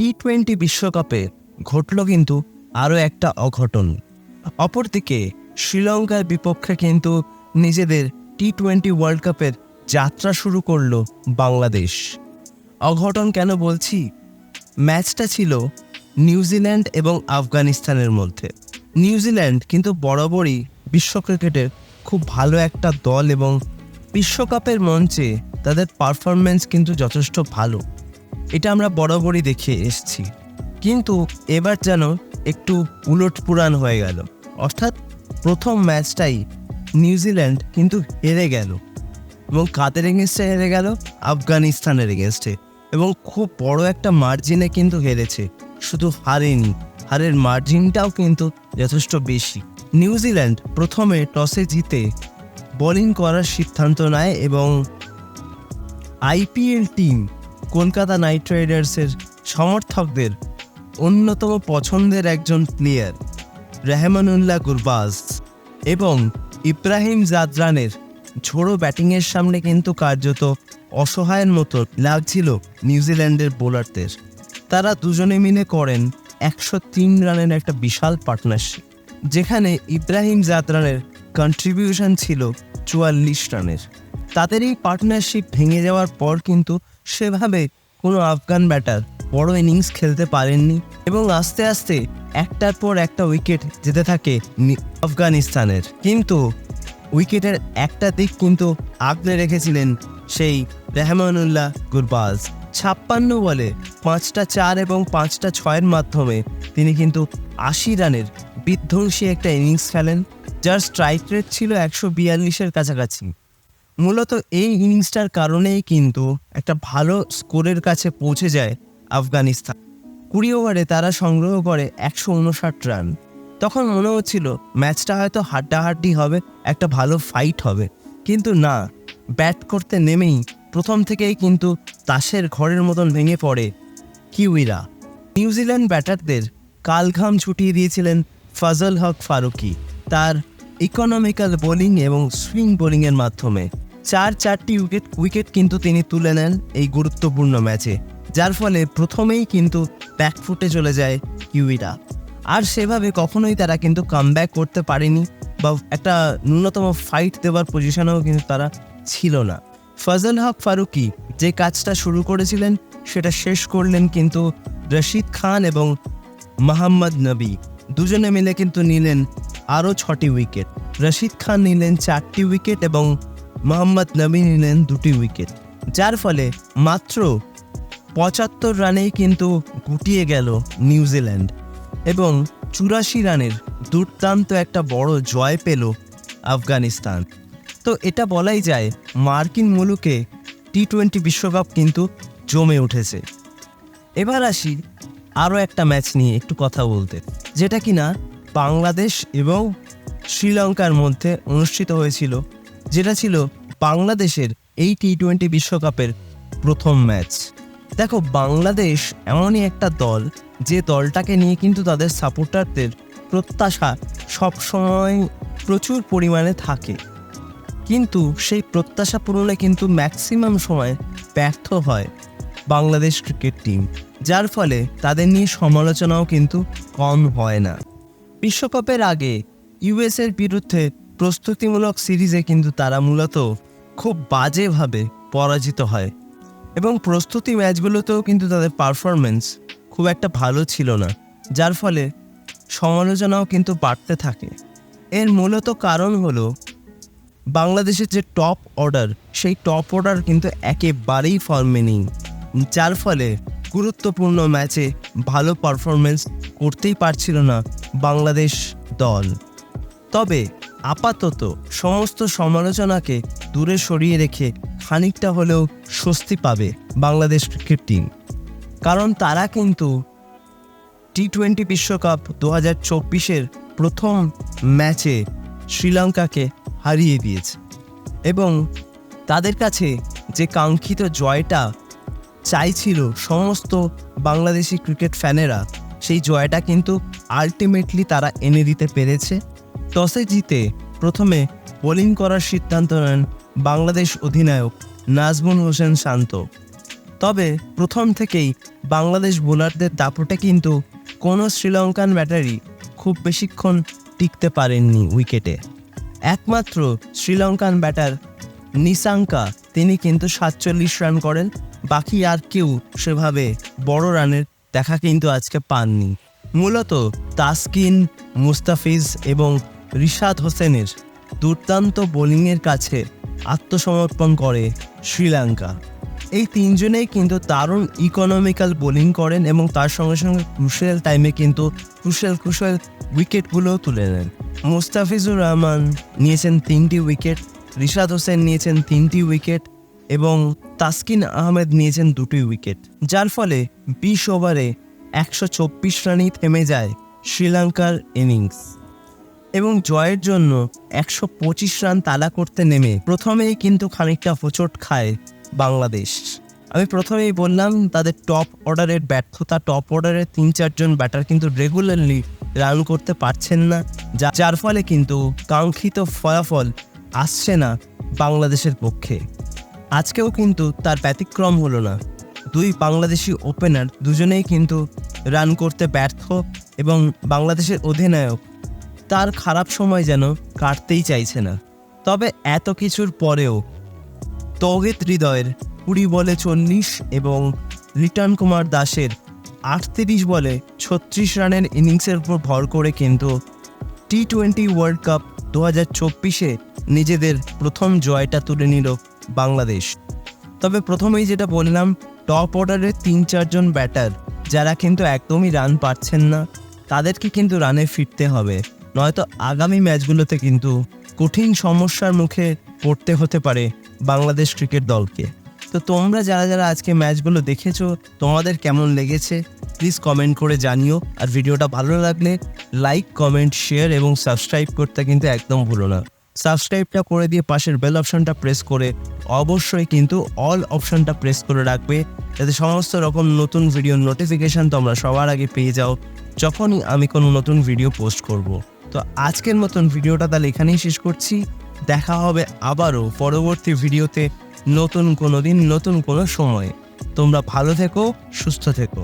টি-20 বিশ্বকাপে ঘটল কিন্তু আরও একটা অঘটন। অপরদিকে শ্রীলঙ্কার বিপক্ষে কিন্তু নিজেদের টি-20 ওয়ার্ল্ড কাপের যাত্রা শুরু করল বাংলাদেশ। অঘটন কেন বলছি? ম্যাচটা ছিল নিউজিল্যান্ড এবং আফগানিস্তানের মধ্যে। নিউজিল্যান্ড কিন্তু বরাবরই বিশ্ব ক্রিকেটের খুব ভালো একটা দল এবং বিশ্বকাপের মঞ্চে তাদের পারফরমেন্স কিন্তু যথেষ্ট ভালো, এটা আমরা বরাবরই দেখে এসেছি। কিন্তু এবার যেন একটু উলটপুরাণ হয়ে গেল, অর্থাৎ প্রথম ম্যাচটাই নিউজিল্যান্ড কিন্তু হেরে গেল এবং কাদের এগেনস্টে হেরে গেল? আফগানিস্তানের এগেনস্টে, এবং খুব বড় একটা মার্জিনে কিন্তু হেরেছে। শুধু হারেনি, হারের মার্জিনটাও কিন্তু যথেষ্ট বেশি। নিউজিল্যান্ড প্রথমে টসে জিতে বোলিং করার সিদ্ধান্ত নেয় এবং আইপিএল টিম কলকাতা নাইট রাইডার্সের সমর্থকদের অন্যতম পছন্দের একজন প্লেয়ার রেহমানুল্লাহ গুরবাজ এবং ইব্রাহিম জাদরানের ঝোড়ো ব্যাটিংয়ের সামনে কিন্তু কার্যত অসহায়ের মতো লাগছিল নিউজিল্যান্ডের বোলারদের। তারা দুজনে মিলে করেন 103 রানের একটা বিশাল পার্টনারশিপ, যেখানে ইব্রাহিম জাদরানের কন্ট্রিবিউশন ছিল 44 রানের। তাদের এই পার্টনারশিপ ভেঙে যাওয়ার পর কিন্তু সেভাবে কোনো আফগান ব্যাটার বড় ইনিংস খেলতে পারেননি এবং আস্তে আস্তে একটার পর একটা উইকেট যেতে থাকে আফগানিস্তানের। কিন্তু উইকেটের একটা দিক কিন্তু আগলে রেখেছিলেন সেই রেহমানুল্লাহ গুরবাজ। 56 বলে 5টা 4 এবং 5টা 6-এর মাধ্যমে তিনি কিন্তু 80 রানের বিধ্বংসী একটা ইনিংস খেলেন, যার স্ট্রাইক রেট ছিল 142-এর কাছাকাছি। মূলত এই ইনিংসটার কারণেই কিন্তু একটা ভালো স্কোরের কাছে পৌঁছে যায় আফগানিস্তান। 20 ওভারে তারা সংগ্রহ করে 159 রান। তখন মনে হচ্ছিল ম্যাচটা হয়তো হাড্ডাহাড্ডি হবে, একটা ভালো ফাইট হবে, কিন্তু না, ব্যাট করতে নেমেই প্রথম থেকেই কিন্তু তাসের ঘরের মতন ভেঙে পড়ে কিউইরা। নিউজিল্যান্ড ব্যাটারদের কালঘাম ছুটিয়ে দিয়েছিলেন ফজল হক ফারুকি তার ইকোনমিক্যাল বোলিং এবং সুইং বোলিংয়ের মাধ্যমে। 4টি উইকেট কিন্তু তিনি তুলে নেন এই গুরুত্বপূর্ণ ম্যাচে, যার ফলে প্রথমেই কিন্তু ব্যাকফুটে চলে যায় কিউইরা। আর সেভাবে কখনোই তারা কিন্তু কামব্যাক করতে পারেনি বা একটা ন্যূনতম ফাইট দেওয়ার পজিশনেও কিন্তু তারা ছিল না। ফজল হক ফারুকি যে কাজটা শুরু করেছিলেন সেটা শেষ করলেন কিন্তু রশিদ খান এবং মোহাম্মদ নবী দুজনে মিলে কিন্তু নিলেন আরও 6টি উইকেট। রশিদ খান নিলেন 4টি উইকেট এবং মোহাম্মদ নবী নিলেন 2টি উইকেট, যার ফলে মাত্র 75 রানেই কিন্তু গুটিয়ে গেল নিউজিল্যান্ড এবং 84 রানের দুর্দান্ত একটা বড় জয় পেল আফগানিস্তান। তো এটা বলাই যায় মার্কিন মুলুকে টি-20 বিশ্বকাপ কিন্তু জমে উঠেছে। এবার আসি আরও একটা ম্যাচ নিয়ে একটু কথা বলতে, যেটা কিনা বাংলাদেশ এবং শ্রীলঙ্কার মধ্যে অনুষ্ঠিত হয়েছিল, যেটা ছিল বাংলাদেশের এই টি-20 বিশ্বকাপের প্রথম ম্যাচ। দেখো, বাংলাদেশ এমনই একটা দল যে দলটাকে নিয়ে কিন্তু তাদের সাপোর্টারদের প্রত্যাশা সবসময় প্রচুর পরিমাণে থাকে, কিন্তু সেই প্রত্যাশা পূরণে কিন্তু ম্যাক্সিমাম সময় ব্যর্থ হয় বাংলাদেশ ক্রিকেট টিম, যার ফলে তাদের নিয়ে সমালোচনাও কিন্তু কম হয় না। বিশ্বকাপের আগে ইউএসের বিরুদ্ধে প্রস্তুতিমূলক সিরিজে কিন্তু তারা মূলত খুব বাজেভাবে পরাজিত হয় এবং প্রস্তুতি ম্যাচগুলোতেও কিন্তু তাদের পারফরমেন্স খুব একটা ভালো ছিল না, যার ফলে সমালোচনাও কিন্তু বাড়তে থাকে। এর মূলত কারণ হলো বাংলাদেশের যে টপ অর্ডার, সেই টপ অর্ডার কিন্তু একেবারেই ফর্মে নেই, যার ফলে গুরুত্বপূর্ণ ম্যাচে ভালো পারফরমেন্স করতেই পারছিল না বাংলাদেশ দল। তবে আপাতত সমস্ত সমালোচনাকে দূরে সরিয়ে রেখে খানিকটা হলেও স্বস্তি পাবে বাংলাদেশ ক্রিকেট টিম, কারণ তারা কিন্তু টি-20 বিশ্বকাপ 2024-এর প্রথম ম্যাচে শ্রীলঙ্কাকে হারিয়ে দিয়েছে এবং তাদের কাছে যে কাঙ্ক্ষিত জয়টা চাইছিল সমস্ত বাংলাদেশি ক্রিকেট ফ্যানেরা, সেই জয়টা কিন্তু আলটিমেটলি তারা এনে দিতে পেরেছে। টসে জিতে প্রথমে বোলিং করার সিদ্ধান্ত নেন বাংলাদেশ অধিনায়ক নাজমুল হোসেন শান্ত তবে প্রথম থেকেই বাংলাদেশ বোলারদের দাপটে কিন্তু কোনো শ্রীলঙ্কান ব্যাটারি খুব বেশিক্ষণ টিকতে পারেননি উইকেটে। একমাত্র শ্রীলঙ্কান ব্যাটার নিসাঙ্কা তিনি কিন্তু 47 রান করেন, বাকি আর কেউ সেভাবে বড় রানের দেখা কিন্তু আজকে পাননি। মূলত তাসকিন, মুস্তাফিজ এবং রিশাদ হোসেনের দুর্দান্ত বোলিংয়ের কাছে আত্মসমর্পণ করে শ্রীলঙ্কা। এই তিনজনেই কিন্তু দারুণ ইকোনমিক্যাল বোলিং করেন এবং তার সঙ্গে সঙ্গে ক্রুশিয়াল টাইমে কিন্তু ক্রুশিয়াল উইকেটগুলোও তুলে নেন। মুস্তাফিজুর রহমান নিয়েছেন 3টি উইকেট, রিশাদ হোসেন নিয়েছেন 3টি উইকেট এবং তাসকিন আহমেদ নিয়েছেন 2টি উইকেট, যার ফলে 20 ওভারে 124 রানেই থেমে যায় শ্রীলঙ্কার ইনিংস এবং জয়ের জন্য 125 রান তাড়া করতে নেমে প্রথমেই কিন্তু খানিকটা হোঁচট খায় বাংলাদেশ। আমি প্রথমেই বললাম তাদের টপ অর্ডারের ব্যর্থতা, টপ অর্ডারের 3-4 জন ব্যাটার কিন্তু রেগুলারলি রান করতে পারছেন না, যার ফলে কিন্তু কাঙ্ক্ষিত ফলাফল আসছে না বাংলাদেশের পক্ষে। আজকেও কিন্তু তার ব্যতিক্রম হলো না। দুই বাংলাদেশি ওপেনার দুজনেই কিন্তু রান করতে ব্যর্থ এবং বাংলাদেশের অধিনায়ক তার খারাপ সময় যেন কাটতেই চাইছে না। তবে এত কিছুর পরেও তৌহিদ হৃদয়ের 20 বলে 40 এবং রিটার্ন কুমার দাসের 38 বলে 36 রানের ইনিংসের উপর ভর করে কিন্তু টি-20 ওয়ার্ল্ড কাপ 2024-এ নিজেদের প্রথম জয়টা তুলে নিল বাংলাদেশ। তবে প্রথমেই যেটা বললাম, টপ অর্ডারের 3-4 জন ব্যাটার যারা কিন্তু একদমই রান পাচ্ছেন না, তাদেরকে কিন্তু রানে ফিরতে হবে, নয়তো আগামী ম্যাচগুলোতে কিন্তু কঠিন সমস্যার মুখে পড়তে হতে পারে বাংলাদেশ ক্রিকেট দলকে। তো তোমরা যারা আজকে ম্যাচগুলো দেখেছো, তোমাদের কেমন লেগেছে প্লিজ কমেন্ট করে জানিও। আর ভিডিওটা ভালো লাগলে লাইক, কমেন্ট, শেয়ার এবং সাবস্ক্রাইব করতে কিন্তু একদম ভুলো না। সাবস্ক্রাইবটা করে দিয়ে পাশের বেল অপশনটা প্রেস করে অবশ্যই কিন্তু অল অপশনটা প্রেস করে রাখবে, যাতে সমস্ত রকম নতুন ভিডিওর নোটিফিকেশান তোমরা সবার আগে পেয়ে যাও যখনই আমি কোনো নতুন ভিডিও পোস্ট করব। তো আজকের মতন ভিডিওটা তাহলে এখানেই শেষ করছি। দেখা হবে আবারও পরবর্তী ভিডিওতে নতুন কোনো দিন, নতুন কোনো সময়। তোমরা ভালো থেকো, সুস্থ থেকো।